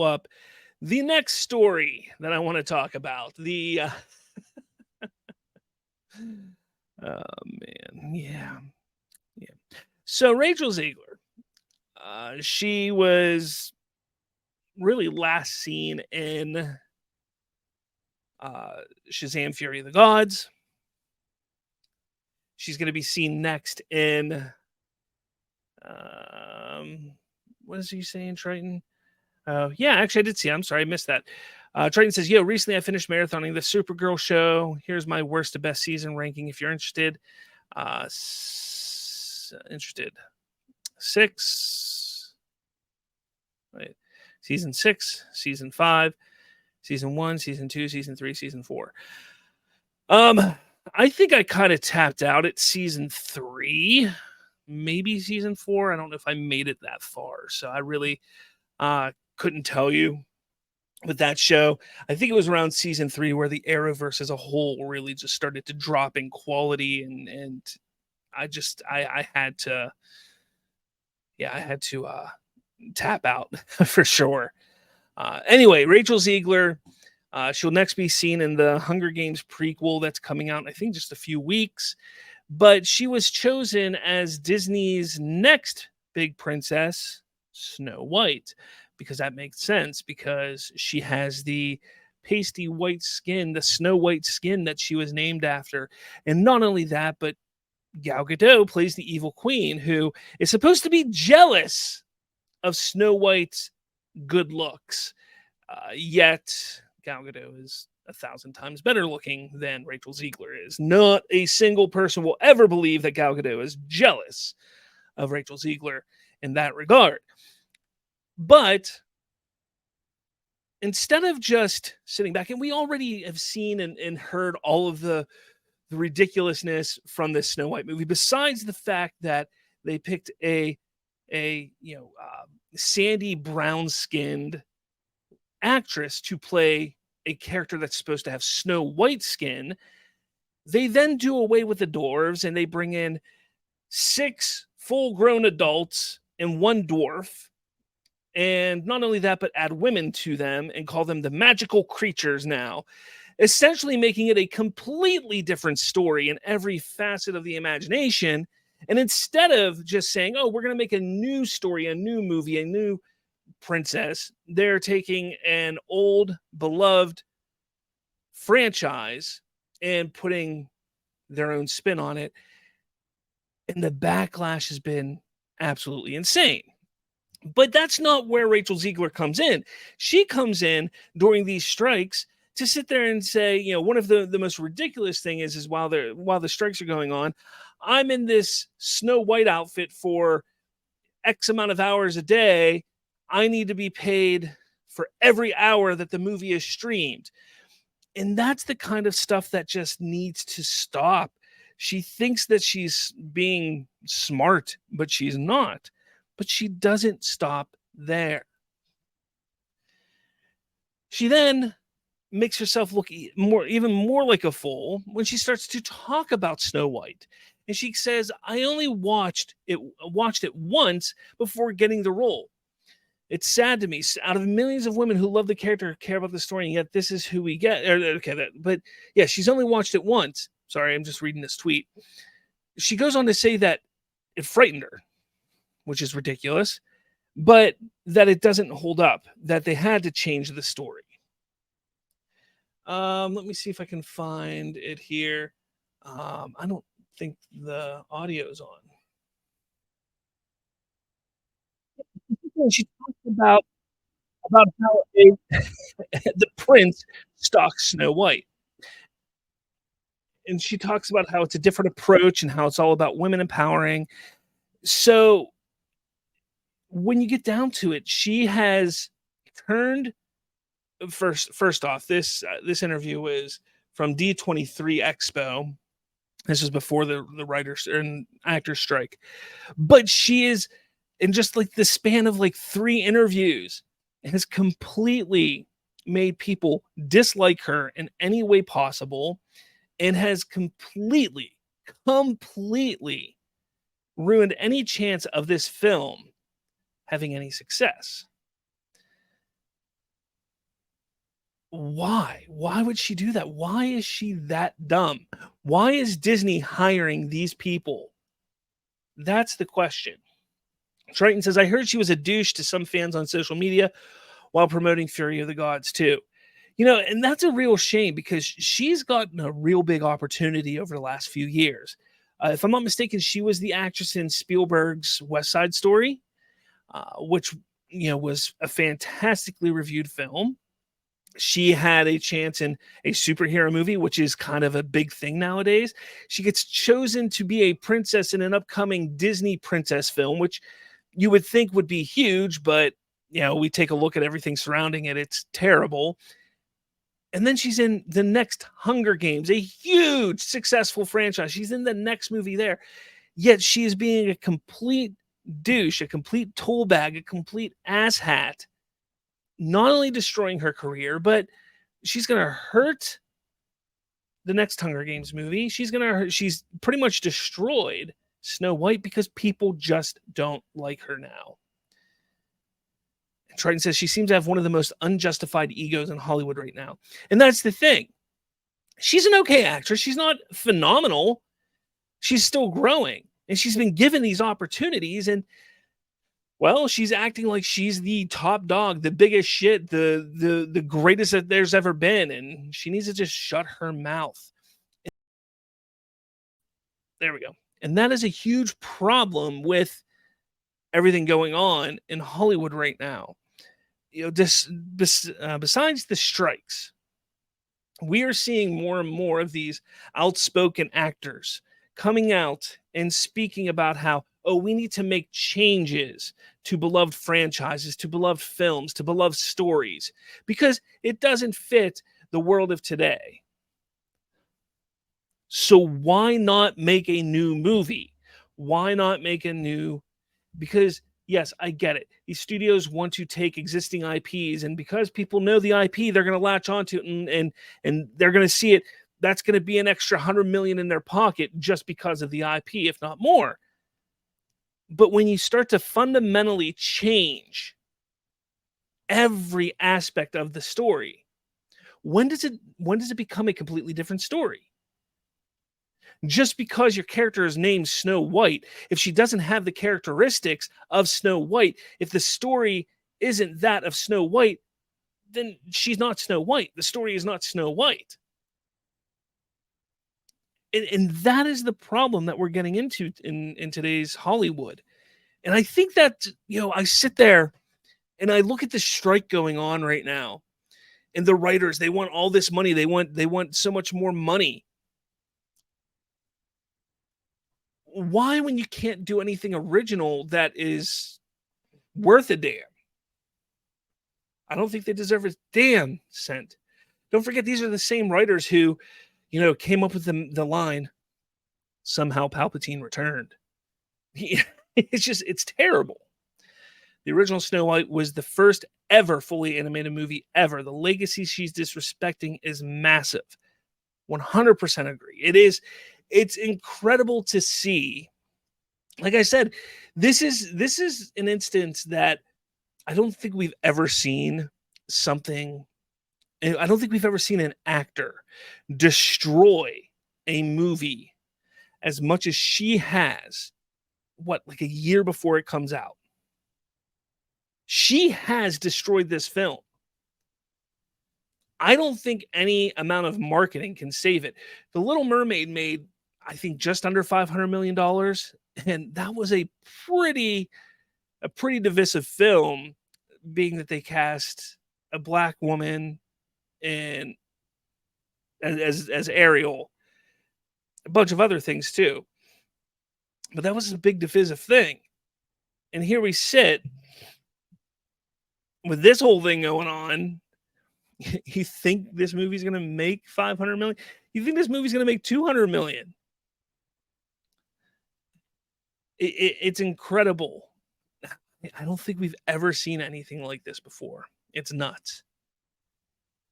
up the next story that I want to talk about. Oh man, yeah, yeah. So Rachel Ziegler, she was really last seen in Shazam: Fury of the Gods. She's going to be seen next in um, what is he saying, Triton? Oh, yeah, actually, I did see it. I'm sorry, I missed that. Triton says, "Yo, recently I finished marathoning the Supergirl show. Here's my worst to best season ranking if you're interested. Interested. Six. Wait. Season 6, Season 5, Season 1, Season 2, Season 3, Season 4. I think I kind of tapped out at Season 3, maybe Season 4. I don't know if I made it that far. So I really couldn't tell you with that show. I think it was around Season 3 where the Arrowverse as a whole really just started to drop in quality, and I had to, yeah, I had to tap out for sure. Anyway, Rachel Ziegler, she'll next be seen in the Hunger Games prequel that's coming out, I think, just a few weeks. But she was chosen as Disney's next big princess, Snow White, because that makes sense, because she has the pasty white skin, the Snow White skin that she was named after. And not only that, but Gal Gadot plays the evil queen who is supposed to be jealous of Snow White's good looks. Yet Gal Gadot is 1,000 times better looking than Rachel Ziegler is. Not a single person will ever believe that Gal Gadot is jealous of Rachel Ziegler in that regard. But instead of just sitting back, and we already have seen and heard all of the ridiculousness from this Snow White movie, besides the fact that they picked a sandy brown skinned actress to play a character that's supposed to have Snow White skin. They then do away with the dwarves and they bring in 6 full-grown adults and 1 dwarf. And not only that, but add women to them and call them the magical creatures now, essentially making it a completely different story in every facet of the imagination. And instead of just saying, oh, we're going to make a new story, a new movie, a new princess, they're taking an old, beloved franchise and putting their own spin on it. And the backlash has been absolutely insane. But that's not where Rachel Ziegler comes in. She comes in during these strikes to sit there and say, one of the most ridiculous thing is while the strikes are going on, I'm in this Snow White outfit for X amount of hours a day. I need to be paid for every hour that the movie is streamed. And that's the kind of stuff that just needs to stop. She thinks that she's being smart, but she's not. But she doesn't stop there. She then makes herself look even more like a fool when she starts to talk about Snow White. And she says, I only watched it once before getting the role. It's sad to me. Out of millions of women who love the character, care about the story, and yet this is who we get. But yeah, she's only watched it once. Sorry, I'm just reading this tweet. She goes on to say that it frightened her, which is ridiculous, but that it doesn't hold up, that they had to change the story. Let me see if I can find it here. I don't think the audio's on. She talks about how the prince stalks Snow White. And she talks about how it's a different approach and how it's all about women empowering. So when you get down to it, she has turned first off, this interview was from D23 Expo. This was before the writers and actors strike. But she is, in just like the span of like 3 interviews, has completely made people dislike her in any way possible, and has completely ruined any chance of this film having any success. Why? Why would she do that? Why is she that dumb? Why is Disney hiring these people? That's the question. Triton says, I heard she was a douche to some fans on social media while promoting Fury of the Gods too. And that's a real shame because she's gotten a real big opportunity over the last few years. If I'm not mistaken, she was the actress in Spielberg's West Side Story, which was a fantastically reviewed film. She had a chance in a superhero movie, which is kind of a big thing nowadays. She gets chosen to be a princess in an upcoming Disney princess film, which you would think would be huge, but we take a look at everything surrounding it. It's terrible. And then she's in the next Hunger Games, a huge successful franchise. She's in the next movie there. Yet she is being a complete douche, a complete tool bag, a complete asshat, not only destroying her career, but she's going to hurt the next Hunger Games movie. She's pretty much destroyed Snow White because people just don't like her now. And Triton says she seems to have one of the most unjustified egos in Hollywood right now. And that's the thing. She's an okay actress. She's not phenomenal. She's still growing. And she's been given these opportunities. And well, she's acting like she's the top dog, the biggest shit, the greatest that there's ever been. And she needs to just shut her mouth. There we go. And that is a huge problem with everything going on in Hollywood right now. Besides the strikes, we are seeing more and more of these outspoken actors coming out and speaking about how, we need to make changes to beloved franchises, to beloved films, to beloved stories, because it doesn't fit the world of today. So why not make a new movie? Why not make a new? Because yes, I get it. These studios want to take existing IPs, and because people know the IP, they're going to latch onto it, and they're going to see it. That's going to be an extra $100 million in their pocket just because of the IP, if not more. But when you start to fundamentally change every aspect of the story, when does it become a completely different story? Just because your character is named Snow White, if she doesn't have the characteristics of Snow White, if the story isn't that of Snow White, then she's not Snow White. The story is not Snow White. And that is the problem that we're getting into in today's Hollywood. And I think that, I sit there and I look at the strike going on right now, and the writers, they want all this money. They want so much more money. Why, when you can't do anything original that is worth a damn? I don't think they deserve a damn cent. Don't forget, these are the same writers who, came up with the line, somehow Palpatine returned. It's terrible. The original Snow White was the first ever fully animated movie ever. The legacy she's disrespecting is massive. 100% agree. It's incredible to see. Like I said, this is an instance that I don't think we've ever seen something. I don't think we've ever seen an actor destroy a movie as much as she has, like a year before it comes out. She has destroyed this film. I don't think any amount of marketing can save it. The Little Mermaid made, I think, just under $500 million. And that was a pretty divisive film, being that they cast a black woman and as Ariel, a bunch of other things too. But that was a big divisive thing. And here we sit with this whole thing going on. You think this movie's going to make 500 million? You think this movie's going to make 200 million? It's incredible. I don't think we've ever seen anything like this before. It's nuts.